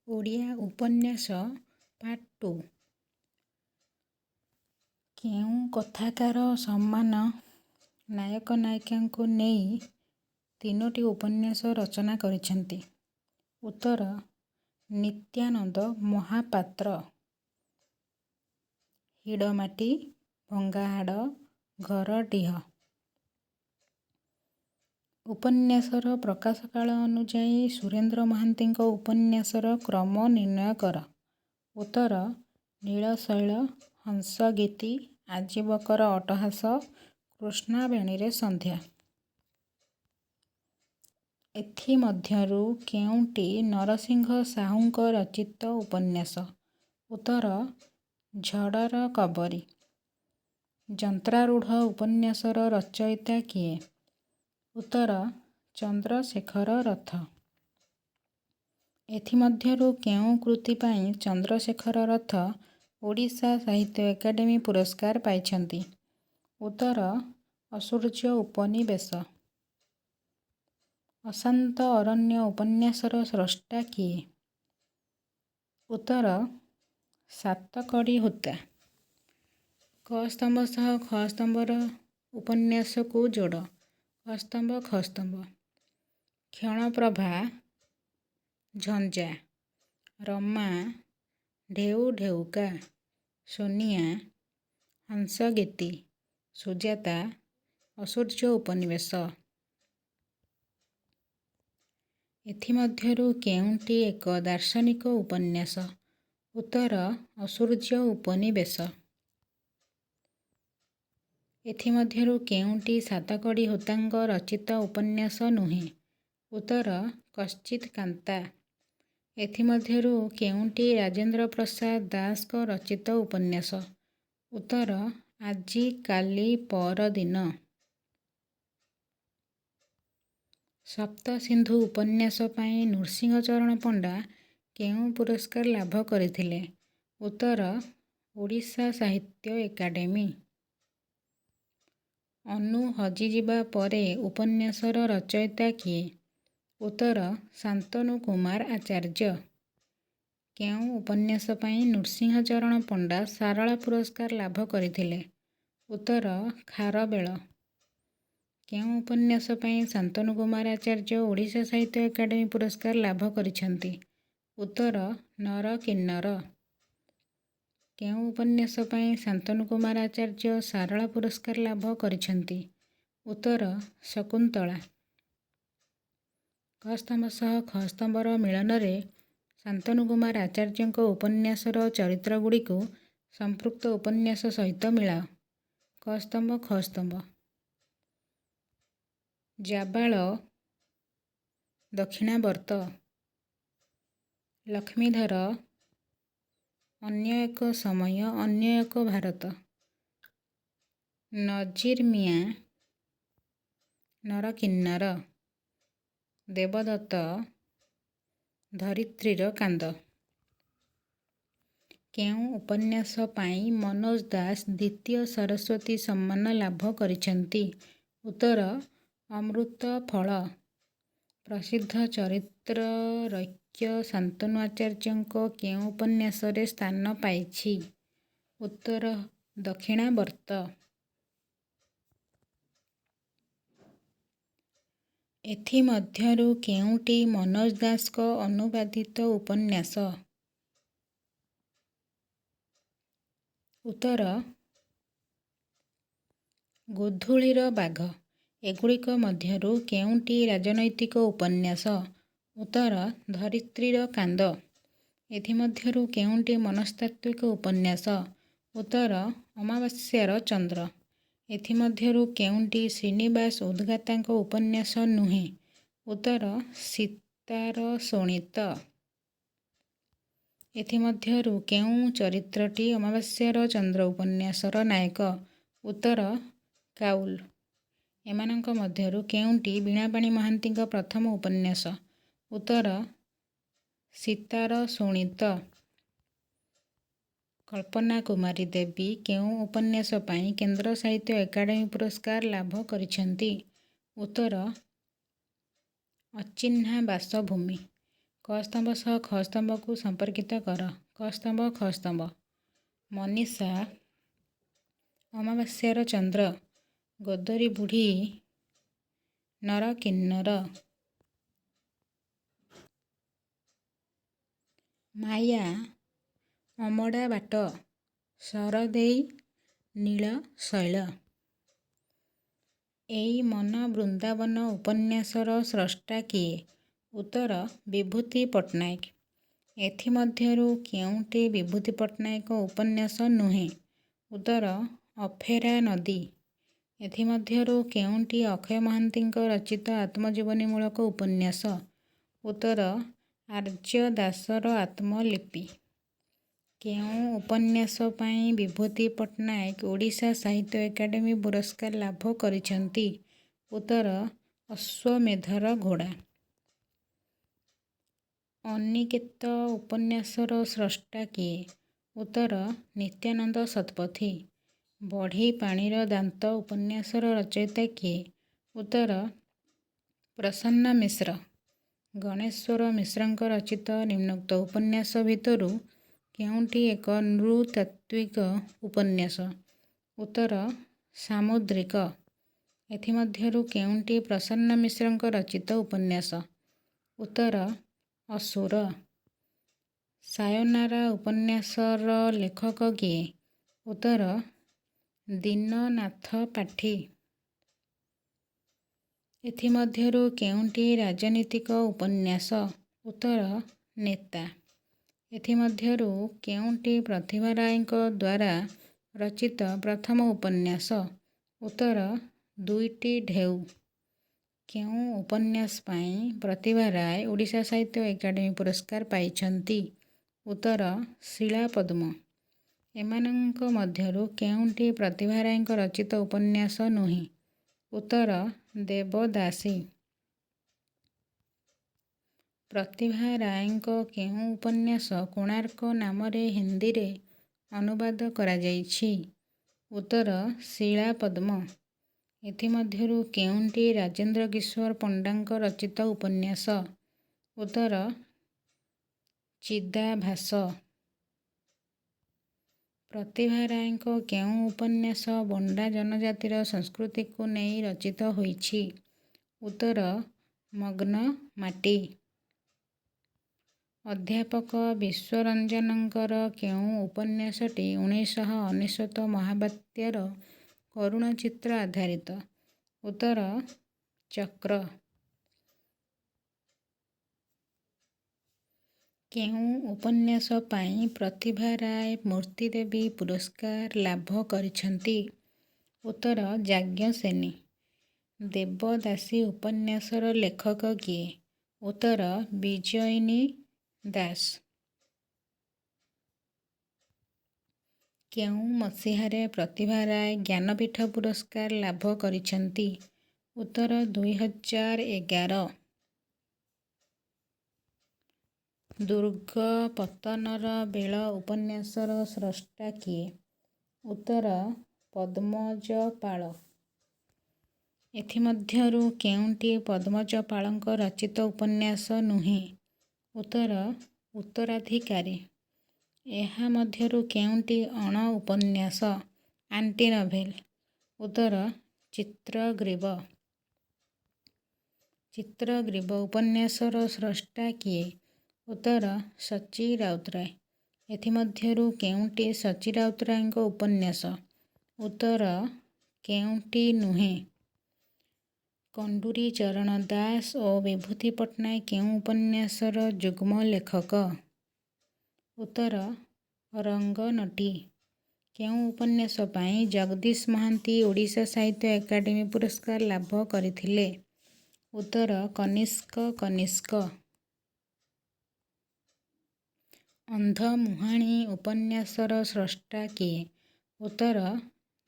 ଓଡ଼ିଆ ଉପନ୍ୟାସ ପାର୍ଟ 2। କେଉଁ କଥାକାର ସମ୍ମାନ ନାୟକ ନାୟିକାଙ୍କୁ ନେଇ 3ଟି ଉପନ୍ୟାସ ରଚନା କରିଛନ୍ତି? ଉତ୍ତର ନିତ୍ୟାନନ୍ଦ ମହାପାତ୍ର। ହିଡ଼ମାଟି, ଭଙ୍ଗାହାଡ଼, ଘରଡିହ। ଉପନ୍ୟାସର ପ୍ରକାଶକାଳ ଅନୁଯାୟୀ ସୁରେନ୍ଦ୍ର ମହାନ୍ତିଙ୍କ ଉପନ୍ୟାସର କ୍ରମ ନିର୍ଣ୍ଣୟ କର। ଉତ୍ତର ନୀଳଶୈଳ, ହଂସଗୀତି, ଆଜୀବକର ଅଟ୍ଟହାସ, କୃଷ୍ଣାବେଣୀରେ ସନ୍ଧ୍ୟା। ଏଥିମଧ୍ୟରୁ କେଉଁଟି ନରସିଂହ ସାହୁଙ୍କ ରଚିତ ଉପନ୍ୟାସ? ଉତ୍ତର ଝଡ଼ର କବରୀ। ଯନ୍ତ୍ରାରୂଢ଼ ଉପନ୍ୟାସର ରଚୟିତା କିଏ? ଉତ୍ତର ଚନ୍ଦ୍ରଶେଖର ରଥ। ଏଥିମଧ୍ୟରୁ କେଉଁ କୃତି ପାଇଁ ଚନ୍ଦ୍ରଶେଖର ରଥ ଓଡ଼ିଶା ସାହିତ୍ୟ ଏକାଡେମୀ ପୁରସ୍କାର ପାଇଛନ୍ତି? ଉତ୍ତର ଅସୂର୍ଯ୍ୟ ଉପନିବେଶ। ଅଶାନ୍ତ ଅରଣ୍ୟ ଉପନ୍ୟାସର ସ୍ରଷ୍ଟା କିଏ? ଉତ୍ତର ସାତକଡ଼ି ହୋତା। କ ସ୍ତମ୍ଭ ସହ ଖ ସ୍ତମ୍ଭର ଉପନ୍ୟାସକୁ ଯୋଡ଼। କ ସ୍ତମ୍ଭ ଖ ସ୍ତମ୍ଭ। କ୍ଷଣପ୍ରଭା, ଝଞ୍ଜା, ରମା, ଢେଉ ଢେଉକା, ସୋନିଆ, ହଂସଗୀତି, ସୁଜାତା, ଅସୂର୍ଯ୍ୟ ଉପନିବେଶ। ଏଥିମଧ୍ୟରୁ କେଉଁଟି ଏକ ଦାର୍ଶନିକ ଉପନ୍ୟାସ? ଉତ୍ତର ଅସୂର୍ଯ୍ୟ ଉପନିବେଶ। ଏଥିମଧ୍ୟରୁ କେଉଁଟି ସାତକଡ଼ି ହୋତାଙ୍କ ରଚିତ ଉପନ୍ୟାସ ନୁହେଁ? ଉତ୍ତର କଶ୍ଚିତ୍ କାନ୍ତା। ଏଥିମଧ୍ୟରୁ କେଉଁଟି ରାଜେନ୍ଦ୍ର ପ୍ରସାଦ ଦାସଙ୍କ ରଚିତ ଉପନ୍ୟାସ? ଉତ୍ତର ଆଜି କାଲି ପରଦିନ। ସପ୍ତସିନ୍ଧୁ ଉପନ୍ୟାସ ପାଇଁ ନୃସିଂହଚରଣ ପଣ୍ଡା କେଉଁ ପୁରସ୍କାର ଲାଭ କରିଥିଲେ? ଉତ୍ତର ଓଡ଼ିଶା ସାହିତ୍ୟ ଏକାଡେମୀ। ଅନୁ ହଜିଯିବା ପରେ ଉପନ୍ୟାସର ରଚୟିତା କିଏ? ଉତ୍ତର ଶାନ୍ତନୁ କୁମାର ଆଚାର୍ଯ୍ୟ। କେଉଁ ଉପନ୍ୟାସ ପାଇଁ ନୃସିଂହଚରଣ ପଣ୍ଡା ସାରଳା ପୁରସ୍କାର ଲାଭ କରିଥିଲେ? ଉତ୍ତର ଖାରବେଳ। କେଉଁ ଉପନ୍ୟାସ ପାଇଁ ଶାନ୍ତନୁ କୁମାର ଆଚାର୍ଯ୍ୟ ଓଡ଼ିଶା ସାହିତ୍ୟ ଏକାଡେମୀ ପୁରସ୍କାର ଲାଭ କରିଛନ୍ତି? ଉତ୍ତର ନରକିନ୍ନର। କେଉଁ ଉପନ୍ୟାସ ପାଇଁ ଶାନ୍ତନୁ କୁମାର ଆଚାର୍ଯ୍ୟ ସାରଳା ପୁରସ୍କାର ଲାଭ କରିଛନ୍ତି? ଉତ୍ତର ଶକୁନ୍ତଳା। କ ସ୍ତମ୍ଭ ସହ ଖ ସ୍ତମ୍ଭର ମିଳନରେ ଶାନ୍ତନୁ କୁମାର ଆଚାର୍ଯ୍ୟଙ୍କ ଉପନ୍ୟାସର ଚରିତ୍ରଗୁଡ଼ିକୁ ସମ୍ପୃକ୍ତ ଉପନ୍ୟାସ ସହିତ ମିଳାଅ। କ ସ୍ତମ୍ଭ ଖ ସ୍ତମ୍ଭ। ଜାବାଳ, ଦକ୍ଷିଣାବର୍ତ୍ତ, ଲକ୍ଷ୍ମୀଧର, ଅନ୍ୟ ଏକ ସମୟ, ଅନ୍ୟ ଏକ ଭାରତ, ନଜିର ମିଆଁ, ନରକିନ୍ନର, ଦେବଦତ୍ତ, ଧରିତ୍ରୀର କାନ୍ଦ। କେଉଁ ଉପନ୍ୟାସ ପାଇଁ ମନୋଜ ଦାସ ଦ୍ୱିତୀୟ ସରସ୍ୱତୀ ସମ୍ମାନ ଲାଭ କରିଛନ୍ତି? ଉତ୍ତର ଅମୃତଫଳ। ପ୍ରସିଦ୍ଧ ଚରିତ୍ରରୈକ୍ୟ ଶାନ୍ତନୁ ଆଚାର୍ଯ୍ୟଙ୍କ କେଉଁ ଉପନ୍ୟାସରେ ସ୍ଥାନ ପାଇଛି? ଉତ୍ତର ଦକ୍ଷିଣାବର୍ତ୍ତ। ଏଥିମଧ୍ୟରୁ କେଉଁଟି ମନୋଜ ଦାସଙ୍କ ଅନୁବାଦିତ ଉପନ୍ୟାସ? ଉତ୍ତର ଗୋଧୂଳିର ବାଘ। ଏଗୁଡ଼ିକ ମଧ୍ୟରୁ କେଉଁଟି ରାଜନୈତିକ ଉପନ୍ୟାସ? ଉତ୍ତର ଧରିତ୍ରୀର କାନ୍ଦ। ଏଥିମଧ୍ୟରୁ କେଉଁଟି ମନସ୍ତାତ୍ତ୍ୱିକ ଉପନ୍ୟାସ? ଉତ୍ତର ଅମାବାସ୍ୟାର ଚନ୍ଦ୍ର। ଏଥିମଧ୍ୟରୁ କେଉଁଟି ଶ୍ରୀନିବାସ ଉଦ୍ଗାତାଙ୍କ ଉପନ୍ୟାସ ନୁହେଁ? ଉତ୍ତର ସୀତାର ଶୋଣିତ। ଏଥିମଧ୍ୟରୁ କେଉଁ ଚରିତ୍ରଟି ଅମାବାସ୍ୟାର ଚନ୍ଦ୍ର ଉପନ୍ୟାସର ନାୟକ? ଉତ୍ତର କାଉଲ। ଏମାନଙ୍କ ମଧ୍ୟରୁ କେଉଁଟି ବୀଣାପାଣି ମହାନ୍ତିଙ୍କ ପ୍ରଥମ ଉପନ୍ୟାସ? ଉତ୍ତର ସୀତାର ଶୋଣିତ। କଳ୍ପନା କୁମାରୀ ଦେବୀ କେଉଁ ଉପନ୍ୟାସ ପାଇଁ କେନ୍ଦ୍ର ସାହିତ୍ୟ ଏକାଡେମୀ ପୁରସ୍କାର ଲାଭ କରିଛନ୍ତି? ଉତ୍ତର ଅଚିହ୍ନା ବାସଭୂମି। କ ସ୍ତମ୍ଭ ସହ ଖ ସ୍ତମ୍ଭକୁ ସମ୍ପର୍କିତ କର। କ ସ୍ତମ୍ଭ ଖ ସ୍ତମ୍ଭ। ମନୀଷା ଅମାବାସ୍ୟାର ଚନ୍ଦ୍ର। ଗୋଦରୀ ବୁଢ଼ୀ ନର କିନ୍ନର। ମାୟା ଅମଡ଼ା ବାଟ। ଶରଦେଇ ନୀଳ ଶୈଳ। ଏଇ ମନ ବୃନ୍ଦାବନ ଉପନ୍ୟାସର ସ୍ରଷ୍ଟା କିଏ? ଉତ୍ତର ବିଭୂତି ପଟ୍ଟନାୟକ। ଏଥିମଧ୍ୟରୁ କେଉଁଟି ବିଭୂତି ପଟ୍ଟନାୟକ ଉପନ୍ୟାସ ନୁହେଁ? ଉତ୍ତର ଅଫେରା ନଦୀ। ଏଥିମଧ୍ୟରୁ କେଉଁଟି ଅକ୍ଷୟ ମହାନ୍ତିଙ୍କ ରଚିତ ଆତ୍ମଜୀବନୀମୂଳକ ଉପନ୍ୟାସ? ଉତ୍ତର ଆର୍ଯ୍ୟ ଦାସର ଆତ୍ମଲିପି। କେଉଁ ଉପନ୍ୟାସ ପାଇଁ ବିଭୂତି ପଟ୍ଟନାୟକ ଓଡ଼ିଶା ସାହିତ୍ୟ ଏକାଡେମୀ ପୁରସ୍କାର ଲାଭ କରିଛନ୍ତି? ଉତ୍ତର ଅଶ୍ୱମେଧର ଘୋଡ଼ା। ଅନିକେତ ଉପନ୍ୟାସର ସ୍ରଷ୍ଟା କିଏ? ଉତ୍ତର ନିତ୍ୟାନନ୍ଦ ଶତପଥୀ। ବଢ଼ି ପାଣିର ଦାନ୍ତ ଉପନ୍ୟାସର ରଚୟିତା କିଏ? ଉତ୍ତର ପ୍ରସନ୍ନ ମିଶ୍ର। ଗଣେଶ୍ୱର ମିଶ୍ରଙ୍କ ରଚିତ ନିମ୍ନୋକ୍ତ ଉପନ୍ୟାସ ଭିତରୁ କେଉଁଟି ଏକ ନୃତାତ୍ତ୍ୱିକ ଉପନ୍ୟାସ? ଉତ୍ତର ସାମୁଦ୍ରିକ। ଏଥିମଧ୍ୟରୁ କେଉଁଟି ପ୍ରସନ୍ନ ମିଶ୍ରଙ୍କ ରଚିତ ଉପନ୍ୟାସ? ଉତ୍ତର ଅସୁର। ସାୟନାରା ଉପନ୍ୟାସର ଲେଖକ କିଏ? ଉତ୍ତର ଦୀନନାଥ ପାଠୀ। ଏଥିମଧ୍ୟରୁ କେଉଁଟି ରାଜନୀତିକ ଉପନ୍ୟାସ? ଉତ୍ତର ନେତା। ଏଥିମଧ୍ୟରୁ କେଉଁଟି ପ୍ରତିଭା ରାୟଙ୍କ ଦ୍ୱାରା ରଚିତ ପ୍ରଥମ ଉପନ୍ୟାସ? ଉତ୍ତର ଦୁଇଟି ଢେଉ। କେଉଁ ଉପନ୍ୟାସ ପାଇଁ ପ୍ରତିଭା ରାୟ ଓଡ଼ିଶା ସାହିତ୍ୟ ଏକାଡେମୀ ପୁରସ୍କାର ପାଇଛନ୍ତି? ଉତ୍ତର ଶିଳାପଦ୍ମ। ଏମାନଙ୍କ ମଧ୍ୟରୁ କେଉଁଟି ପ୍ରତିଭା ରାୟଙ୍କ ରଚିତ ଉପନ୍ୟାସ ନୁହେଁ? ଉତ୍ତର ଦେବଦାସୀ। ପ୍ରତିଭା ରାୟଙ୍କ କେଉଁ ଉପନ୍ୟାସ କୋଣାର୍କ ନାମରେ ହିନ୍ଦୀରେ ଅନୁବାଦ କରାଯାଇଛି? ଉତ୍ତର ଶିଳାପଦ୍ମ। ଏଥିମଧ୍ୟରୁ କେଉଁଟି ରାଜେନ୍ଦ୍ର କିଶୋର ପଣ୍ଡାଙ୍କ ରଚିତ ଉପନ୍ୟାସ? ଉତ୍ତର ଚିଦାଭାସ। ପ୍ରତିଭା ରାୟଙ୍କ କେଉଁ ଉପନ୍ୟାସ ବଣ୍ଡା ଜନଜାତିର ସଂସ୍କୃତିକୁ ନେଇ ରଚିତ ହୋଇଛି? ଉତ୍ତର ମଗ୍ନ ମାଟି। ଅଧ୍ୟାପକ ବିଶ୍ୱରଞ୍ଜନଙ୍କର କେଉଁ ଉପନ୍ୟାସଟି 1999 ମହାବାତ୍ୟାର କରୁଣ ଚିତ୍ର ଆଧାରିତ? ଉତ୍ତର ଚକ୍ର। କେଉଁ ଉପନ୍ୟାସ ପାଇଁ ପ୍ରତିଭା ରାୟ ମୂର୍ତ୍ତିଦେବୀ ପୁରସ୍କାର ଲାଭ କରିଛନ୍ତି? ଉତ୍ତର ଯାଜ୍ଞସେନୀ। ଦେବଦାସୀ ଉପନ୍ୟାସର ଲେଖକ କିଏ? ଉତ୍ତର ବିଜୟିନୀ ଦାସ। କେଉଁ ମସିହାରେ ପ୍ରତିଭା ରାୟ ଜ୍ଞାନପୀଠ ପୁରସ୍କାର ଲାଭ କରିଛନ୍ତି? ଉତ୍ତର 2011। ଦୁର୍ଗପତନର ବେଳ ଉପନ୍ୟାସର ସ୍ରଷ୍ଟା କିଏ? ଉତ୍ତର ପଦ୍ମଜପାଳ। ଏଥିମଧ୍ୟରୁ କେଉଁଟି ପଦ୍ମଜପାଳଙ୍କ ରଚିତ ଉପନ୍ୟାସ ନୁହେଁ? ଉତ୍ତର ଉତ୍ତରାଧିକାରୀ। ଏହା ମଧ୍ୟରୁ କେଉଁଟି ଅଣ-ଉପନ୍ୟାସ ଆଣ୍ଟିନଭେଲ? ଉତ୍ତର ଚିତ୍ରଗ୍ରୀବ। ଚିତ୍ରଗ୍ରୀବ ଉପନ୍ୟାସର ସ୍ରଷ୍ଟା କିଏ? ଉତ୍ତର ସଚ୍ଚି ରାଉତରାୟ। ଏଥିମଧ୍ୟରୁ କେଉଁଟି ସଚ୍ଚି ରାଉତରାୟଙ୍କ ଉପନ୍ୟାସ? ଉତ୍ତର କେଉଁଟି ନୁହେଁ? କଣ୍ଡୁରି ଚରଣ ଦାସ ଓ ବିଭୂତି ପଟ୍ଟନାୟକ କେଉଁ ଉପନ୍ୟାସର ଯୁଗ୍ମ ଲେଖକ? ଉତ୍ତର ରଙ୍ଗନଟୀ। କେଉଁ ଉପନ୍ୟାସ ପାଇଁ ଜଗଦୀଶ ମହାନ୍ତି ଓଡ଼ିଶା ସାହିତ୍ୟ ଏକାଡେମୀ ପୁରସ୍କାର ଲାଭ କରିଥିଲେ? ଉତ୍ତର କନିଷ୍କ କନିଷ୍କ। ଅନ୍ଧମୁହାଣୀ ଉପନ୍ୟାସର ସ୍ରଷ୍ଟା କିଏ? ଉତ୍ତର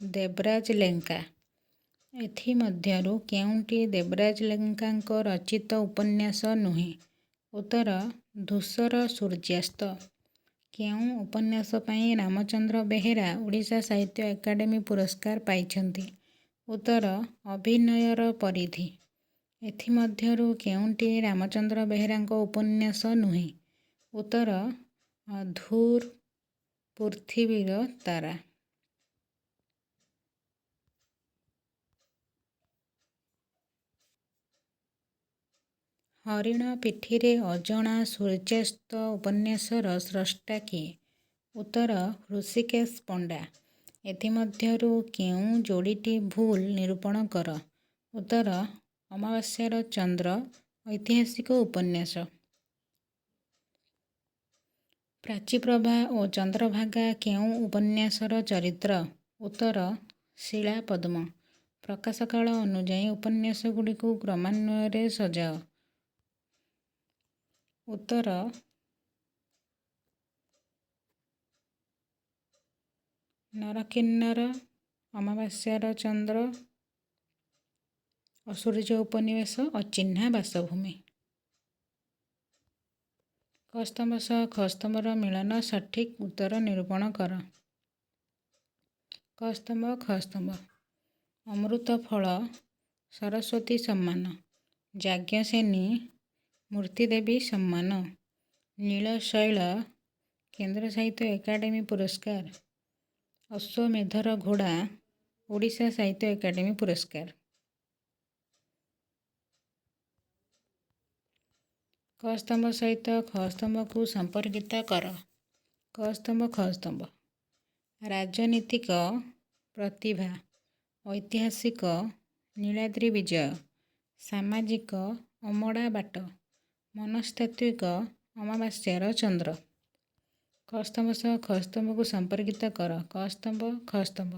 ଦେବରାଜ ଲେଙ୍କା। ଏଥିମଧ୍ୟରୁ କେଉଁଟି ଦେବରାଜ ଲେଙ୍କାଙ୍କ ରଚିତ ଉପନ୍ୟାସ ନୁହେଁ? ଉତ୍ତର ଧୂସର ସୂର୍ଯ୍ୟାସ୍ତ। କେଉଁ ଉପନ୍ୟାସ ପାଇଁ ରାମଚନ୍ଦ୍ର ବେହେରା ଓଡ଼ିଶା ସାହିତ୍ୟ ଏକାଡେମୀ ପୁରସ୍କାର ପାଇଛନ୍ତି? ଉତ୍ତର ଅଭିନୟର ପରିଧି। ଏଥିମଧ୍ୟରୁ କେଉଁଟି ରାମଚନ୍ଦ୍ର ବେହେରାଙ୍କ ଉପନ୍ୟାସ ନୁହେଁ? ଉତ୍ତର ଧୂର୍ ପୃଥିବୀର ତାରା। ହରିଣ ପିଠିରେ ଅଜଣା ସୂର୍ଯ୍ୟାସ୍ତ ଉପନ୍ୟାସର ସ୍ରଷ୍ଟା କିଏ? ଉତ୍ତର ହୃଷିକେଶ ପଣ୍ଡା। ଏଥିମଧ୍ୟରୁ କେଉଁ ଯୋଡ଼ିଟି ଭୁଲ ନିରୂପଣ କର? ଉତ୍ତର ଅମାବାସ୍ୟାର ଚନ୍ଦ୍ର ଐତିହାସିକ ଉପନ୍ୟାସ। ପ୍ରାଚୀପ୍ରଭା ଓ ଚନ୍ଦ୍ରଭାଗା କେଉଁ ଉପନ୍ୟାସର ଚରିତ୍ର? ଉତ୍ତର ଶିଳାପଦ୍ମ। ପ୍ରକାଶକାଳ ଅନୁଯାୟୀ ଉପନ୍ୟାସଗୁଡ଼ିକୁ କ୍ରମାନ୍ୱୟରେ ସଜାଅ। ଉତ୍ତର ନରକିନ୍ନର, ଅମାବାସ୍ୟାର ଚନ୍ଦ୍ର, ଅସୂର୍ଯ୍ୟ ଉପନିବେଶ, ଅଚିହ୍ନା ବାସଭୂମି। କ ସ୍ତମ୍ଭ ସହ ଖ ସ୍ତମ୍ଭର ମିଳନ ସଠିକ୍ ଉତ୍ତର ନିରୂପଣ କର। କ ସ୍ତମ୍ଭ ଖ ସ୍ତମ୍ଭ। ଅମୃତ ଫଳ ସରସ୍ୱତୀ ସମ୍ମାନ, ଯାଜ୍ଞସେନୀ ମୂର୍ତ୍ତିଦେବୀ ସମ୍ମାନ, ନୀଳଶୈଳ କେନ୍ଦ୍ର ସାହିତ୍ୟ ଏକାଡେମୀ ପୁରସ୍କାର, ଅଶ୍ୱମେଧର ଘୋଡ଼ା ଓଡ଼ିଶା ସାହିତ୍ୟ ଏକାଡେମୀ ପୁରସ୍କାର। କ ସ୍ତମ୍ଭ ସହିତ ଖ ସ୍ତମ୍ଭକୁ ସମ୍ପର୍କିତ କର। କ ସ୍ତମ୍ଭ ଖ ସ୍ତମ୍ଭ। ରାଜନୀତିକ ପ୍ରତିଭା, ଐତିହାସିକ ନୀଳାଦ୍ରି ବିଜୟ, ସାମାଜିକ ଅମଡ଼ା ବାଟ, ମନସ୍ତାତ୍ତ୍ୱିକ ଅମାବାସ୍ୟାର ଚନ୍ଦ୍ର। କ ସ୍ତମ୍ଭ ସହ ଖ ସ୍ତମ୍ଭକୁ ସମ୍ପର୍କିତ କର। କ ସ୍ତମ୍ଭ ଖ ସ୍ତମ୍ଭ।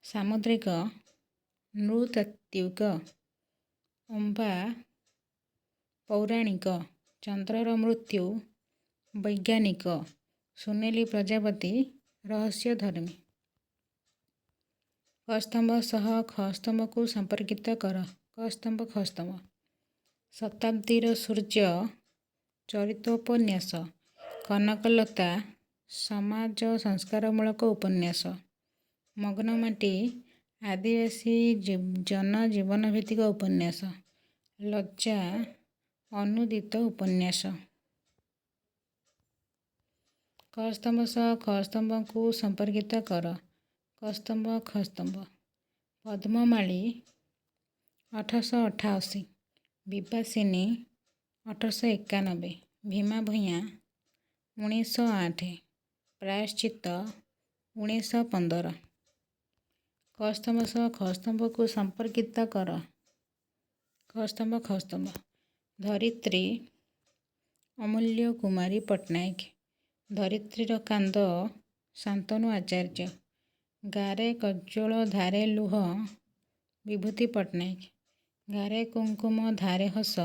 ସାମୁଦ୍ରିକ ନୃତାତ୍ତ୍ୱିକ ଅମ୍ବା ପୌରାଣିକ, ଚନ୍ଦ୍ରର ମୃତ୍ୟୁ ବୈଜ୍ଞାନିକ, ସୁନେଲି ପ୍ରଜାପତି ରହସ୍ୟଧର୍ମୀ। କ ସ୍ତମ୍ଭ ସହ ଖ ସ୍ତମ୍ଭକୁ ସମ୍ପର୍କିତ କର। କ ସ୍ତମ୍ଭ ଖ ସ୍ତମ୍ଭ। ଶତାବ୍ଦୀର ସୂର୍ଯ୍ୟ ଚରିତୋପନ୍ୟାସ, କନକଲତା ସମାଜ ସଂସ୍କାରମୂଳକ ଉପନ୍ୟାସ, ମଗ୍ନମାଟି ଆଦିବାସୀ ଜନଜୀବନଭିତ୍ତିକ ଉପନ୍ୟାସ, ଲଜ୍ଜା ଅନୂଦିତ ଉପନ୍ୟାସ। କ ସ୍ତମ୍ଭ ସହ ଖ ସ୍ତମ୍ଭକୁ ସମ୍ପର୍କିତ କର। କ ସ୍ତମ୍ଭ ଖ ସ୍ତମ୍ଭ। ପଦ୍ମମାଳୀ 1888, ବିବାସିନୀ 1891, ଭୀମା ଭୂୟାଁ 1908, ପ୍ରାୟଶ୍ଚିତ୍ତ 1915। କ ସ୍ତମ୍ଭ ସହ ଖ ସ୍ତମ୍ଭକୁ ସମ୍ପର୍କିତ କର। କ ସ୍ତମ୍ଭ ଖ ସ୍ତମ୍ଭ। ଧରିତ୍ରୀ ଅମୂଲ୍ୟ କୁମାରୀ ପଟ୍ଟନାୟକ, ଧରିତ୍ରୀର କାନ୍ଦ ଶାନ୍ତନୁ ଆଚାର୍ଯ୍ୟ, ଗାରେ କଜ୍ଜଳ ଧାରେ ଲୁହ ବିଭୂତି ପଟ୍ଟନାୟକ, ଗାରେ କୁଙ୍କୁମ ଧାରେ ହସ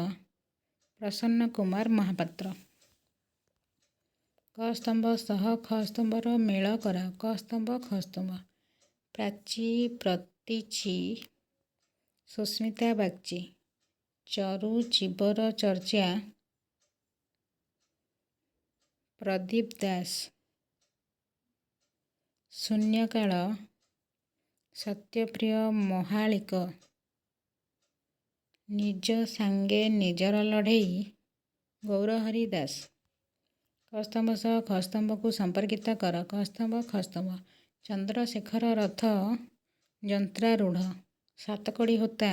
ପ୍ରସନ୍ନ କୁମାର ମହାପାତ୍ର। କ ସ୍ତମ୍ଭ ସହ ଖ ସ୍ତମ୍ଭର ମେଳ କରାଅ। କ ସ୍ତମ୍ଭ ଖ ସ୍ତମ୍ଭ। ପ୍ରାଚୀ ପ୍ରତୀଚୀ ସୁସ୍ମିତା ବାଗ୍ଚୀ, ଚରୁ ଜୀବର ଚର୍ଚ୍ଚା ପ୍ରଦୀପ ଦାସ, ଶୂନ୍ୟକାଳ ସତ୍ୟପ୍ରିୟ ମହାଳିକ, ନିଜ ସାଙ୍ଗେ ନିଜର ଲଢ଼େଇ ଗୌରହରି ଦାସ। କ ସ୍ତମ୍ଭ ସହ ଖ ସ୍ତମ୍ଭକୁ ସମ୍ପର୍କିତ କର। କ ସ୍ତମ୍ଭ ଖ ସ୍ତମ୍ଭ। ଚନ୍ଦ୍ରଶେଖର ରଥ ଯନ୍ତ୍ରାରୂଢ଼, ସାତକଡ଼ି ହୋତା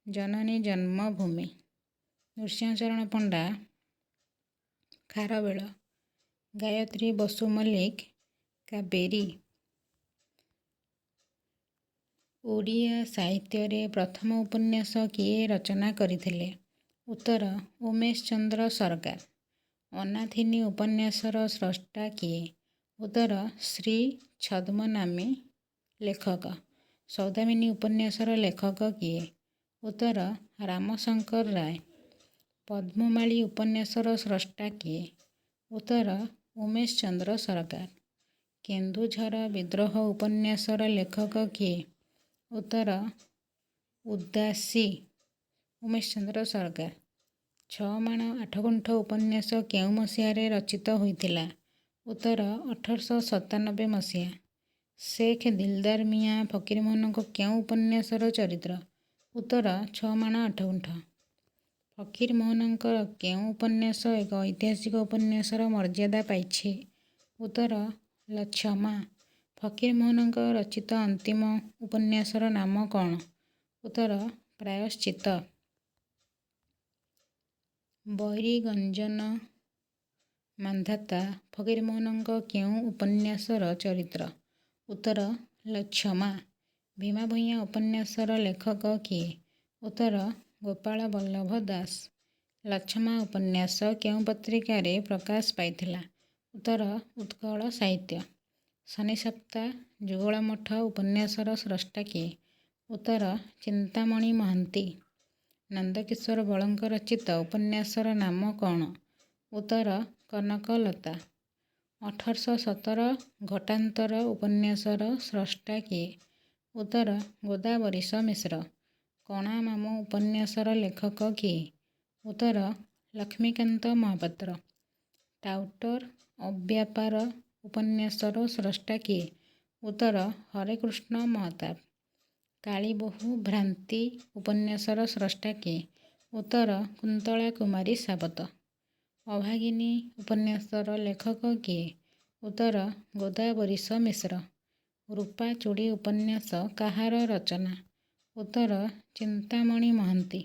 ଜନନୀ ଜନ୍ମଭୂମି, ନୃସିଂହଚରଣ ପଣ୍ଡା ଖାରବେଳ, ଗାୟତ୍ରୀ ବସୁ ମଲ୍ଲିକ କାବେରୀ। ଓଡ଼ିଆ ସାହିତ୍ୟରେ ପ୍ରଥମ ଉପନ୍ୟାସ କିଏ ରଚନା କରିଥିଲେ? ଉତ୍ତର ଉମେଶ ଚନ୍ଦ୍ର ସରକାର। ଅନାଥିନୀ ଉପନ୍ୟାସର ସ୍ରଷ୍ଟା କିଏ? ଉତ୍ତର ଶ୍ରୀ ଛଦ୍ମନାମୀ ଲେଖକ। ସୌଦାମିନୀ ଉପନ୍ୟାସର ଲେଖକ କିଏ? ଉତ୍ତର ରାମଶଙ୍କର ରାୟ। ପଦ୍ମମାଳୀ ଉପନ୍ୟାସର ସ୍ରଷ୍ଟା କିଏ? ଉତ୍ତର ଉମେଶ ଚନ୍ଦ୍ର ସରକାର। କେନ୍ଦୁଝର ବିଦ୍ରୋହ ଉପନ୍ୟାସର ଲେଖକ କିଏ? ଉତ୍ତର ଉଦାସୀ ଉମେଶ ଚନ୍ଦ୍ର ସରକାର। ଛଅମାଣ ଆଠଗୁଣ୍ଠ ଉପନ୍ୟାସ କେଉଁ ମସିହାରେ ରଚିତ ହୋଇଥିଲା? ଉତ୍ତର 1897 ମସିହା। ଶେଖ୍ ଦିଲଦାର ମିଆଁ ଫକୀରମୋହନଙ୍କ କେଉଁ ଉପନ୍ୟାସର ଚରିତ୍ର? ଉତ୍ତର ଛଅମାଣ ଆଠଗୁଣ୍ଠ। ଫକୀରମୋହନଙ୍କର କେଉଁ ଉପନ୍ୟାସ ଏକ ଐତିହାସିକ ଉପନ୍ୟାସର ମର୍ଯ୍ୟାଦା ପାଇଛି? ଉତ୍ତର ଲଛମା। ଫକୀରମୋହନଙ୍କ ରଚିତ ଅନ୍ତିମ ଉପନ୍ୟାସର ନାମ କ'ଣ? ଉତ୍ତର ପ୍ରାୟଶ୍ଚିତ୍ତ। ବୈରୀଗଞ୍ଜନ ମାନ୍ଧାତା ଫକୀରମୋହନଙ୍କ କେଉଁ ଉପନ୍ୟାସର ଚରିତ୍ର? ଉତ୍ତର ଲଛମା। ଭୀମା ଭୂୟାଁ ଉପନ୍ୟାସର ଲେଖକ କିଏ? ଉତ୍ତର ଗୋପାଳ ବଲ୍ଲଭ ଦାସ। ଲଛମା ଉପନ୍ୟାସ କେଉଁ ପତ୍ରିକାରେ ପ୍ରକାଶ ପାଇଥିଲା? ଉତ୍ତର ଉତ୍କଳ ସାହିତ୍ୟ। ଶନିସପ୍ତା ଯୁଗଳମଠ ଉପନ୍ୟାସର ସ୍ରଷ୍ଟା କିଏ? ଉତ୍ତର ଚିନ୍ତାମଣି ମହାନ୍ତି। ନନ୍ଦକିଶୋର ବଳଙ୍କ ରଚିତ ଉପନ୍ୟାସର ନାମ କ'ଣ? ଉତ୍ତର କନକଲତା। 1817 ଘଟାନ୍ତର ଉପନ୍ୟାସର ସ୍ରଷ୍ଟା କିଏ? ଉତ୍ତର ଗୋଦାବରୀଶ ମିଶ୍ର। କଣା ମାମୁଁ ଉପନ୍ୟାସର ଲେଖକ କିଏ? ଉତ୍ତର ଲକ୍ଷ୍ମୀକାନ୍ତ ମହାପାତ୍ର। ଟାଉଟର ଅବ୍ୟାପାର ଉପନ୍ୟାସର ସ୍ରଷ୍ଟା କିଏ? ଉତ୍ତର ହରେକୃଷ୍ଣ ମହତାବ। କାଳୀବୋହୂ ଭ୍ରାନ୍ତି ଉପନ୍ୟାସର ସ୍ରଷ୍ଟା କିଏ? ଉତ୍ତର କୁନ୍ତଳା କୁମାରୀ ସାବତ। ଅଭାଗିନୀ ଉପନ୍ୟାସର ଲେଖକ କିଏ? ଉତ୍ତର ଗୋଦାବରୀଶ ମିଶ୍ର। ରୂପାଚୂଡ଼ି ଉପନ୍ୟାସ କାହାର ରଚନା? ଉତ୍ତର ଚିନ୍ତାମଣି ମହାନ୍ତି।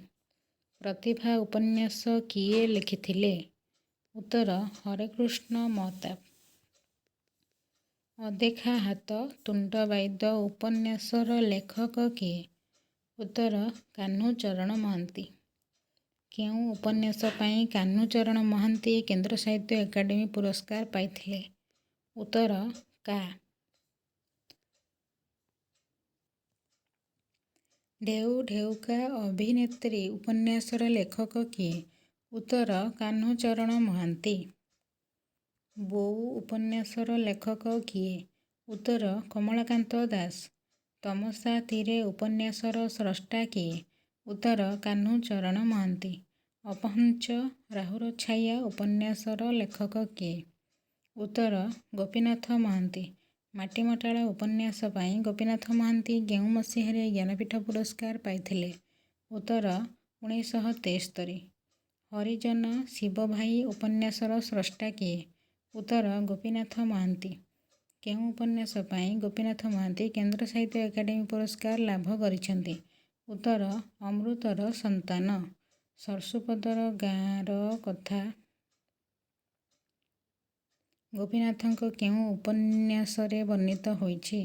ପ୍ରତିଭା ଉପନ୍ୟାସ କିଏ ଲେଖିଥିଲେ? ଉତ୍ତର ହରେକୃଷ୍ଣ ମହତାବ। ଅଦେଖା ହାତ ତୁଣ୍ଡବାଇଦ ଉପନ୍ୟାସର ଲେଖକ କିଏ? ଉତ୍ତର କାହ୍ନୁଚରଣ ମହାନ୍ତି। କେଉଁ ଉପନ୍ୟାସ ପାଇଁ କାହ୍ନୁଚରଣ ମହାନ୍ତି କେନ୍ଦ୍ର ସାହିତ୍ୟ ଏକାଡେମୀ ପୁରସ୍କାର ପାଇଥିଲେ? ଉତ୍ତର କା। ଢେଉ ଢେଉକା ଅଭିନେତ୍ରୀ ଉପନ୍ୟାସର ଲେଖକ କିଏ? ଉତ୍ତର କାହ୍ନୁଚରଣ ମହାନ୍ତି। ବୋଉ ଉପନ୍ୟାସର ଲେଖକ କିଏ? ଉତ୍ତର କମଳାକାନ୍ତ ଦାସ। ତମସା ତୀରେ ଉପନ୍ୟାସର ସ୍ରଷ୍ଟା କିଏ? ଉତ୍ତର କାହ୍ନୁଚରଣ ମହାନ୍ତି। ଅପହଞ୍ଚ ରାହୁର ଛାୟା ଉପନ୍ୟାସର ଲେଖକ କିଏ? ଉତ୍ତର ଗୋପୀନାଥ ମହାନ୍ତି। ମାଟିମଟାଳ ଉପନ୍ୟାସ ପାଇଁ ଗୋପୀନାଥ ମହାନ୍ତି କେଉଁ ମସିହାରେ ଜ୍ଞାନପୀଠ ପୁରସ୍କାର ପାଇଥିଲେ? ଉତ୍ତର 1973। ହରିଜନ ଶିବ ଭାଇ ଉପନ୍ୟାସର ସ୍ରଷ୍ଟା କିଏ? ଉତ୍ତର ଗୋପୀନାଥ ମହାନ୍ତି। କେଉଁ ଉପନ୍ୟାସ ପାଇଁ ଗୋପୀନାଥ ମହାନ୍ତି କେନ୍ଦ୍ର ସାହିତ୍ୟ ଏକାଡେମୀ ପୁରସ୍କାର ଲାଭ କରିଛନ୍ତି? ଉତ୍ତର ଅମୃତର ସନ୍ତାନ। ସରସୁପଦର ଗାଁର କଥା ଗୋପୀନାଥଙ୍କ କେଉଁ ଉପନ୍ୟାସରେ ବର୍ଣ୍ଣିତ ହୋଇଛି?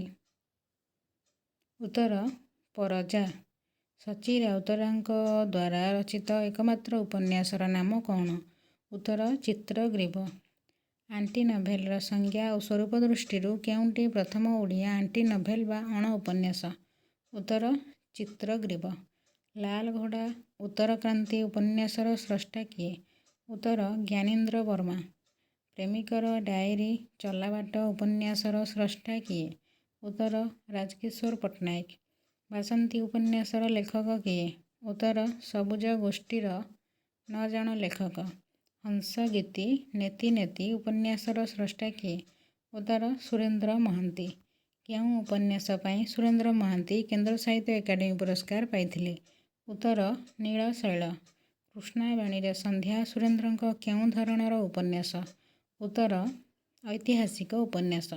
ଉତ୍ତର ପରଜା। ସଚୀ ରାଉତରାୟଙ୍କ ଦ୍ୱାରା ରଚିତ ଏକମାତ୍ର ଉପନ୍ୟାସର ନାମ କ'ଣ? ଉତ୍ତର ଚିତ୍ରଗ୍ରୀବ। ଆଣ୍ଟି-ନଭେଲର ସଂଜ୍ଞା ଓ ସ୍ୱରୂପ ଦୃଷ୍ଟିରୁ କେଉଁଟି ପ୍ରଥମ ଓଡ଼ିଆ ଆଣ୍ଟି-ନଭେଲ ବା ଅଣ-ଉପନ୍ୟାସ? ଉତ୍ତର ଚିତ୍ରଗ୍ରୀବ। ଲାଲଘୋଡ଼ା ଉତ୍ତରକ୍ରାନ୍ତି ଉପନ୍ୟାସର ସ୍ରଷ୍ଟା କିଏ? ଉତ୍ତର ଜ୍ଞାନୀନ୍ଦ୍ର ବର୍ମା। ପ୍ରେମିକର ଡାଏରୀ ଚଲାବାଟ ଉପନ୍ୟାସର ସ୍ରଷ୍ଟା କିଏ? ଉତ୍ତର ରାଜକିଶୋର ପଟ୍ଟନାୟକ। ବାସନ୍ତୀ ଉପନ୍ୟାସର ଲେଖକ କିଏ? ଉତ୍ତର ସବୁଜ ଗୋଷ୍ଠୀର 9 ଜଣ ଲେଖକ। ହଂସଗୀତି ନେତି ନେତି ଉପନ୍ୟାସର ସ୍ରଷ୍ଟା କିଏ? ଉତ୍ତର ସୁରେନ୍ଦ୍ର ମହାନ୍ତି। କେଉଁ ଉପନ୍ୟାସ ପାଇଁ ସୁରେନ୍ଦ୍ର ମହାନ୍ତି କେନ୍ଦ୍ର ସାହିତ୍ୟ ଏକାଡେମୀ ପୁରସ୍କାର ପାଇଥିଲେ? ଉତ୍ତର ନୀଳଶୈଳ। କୃଷ୍ଣାବାଣୀରେ ସନ୍ଧ୍ୟା ସୁରେନ୍ଦ୍ରଙ୍କ କେଉଁ ଧରଣର ଉପନ୍ୟାସ? ଉତ୍ତର ଐତିହାସିକ ଉପନ୍ୟାସ।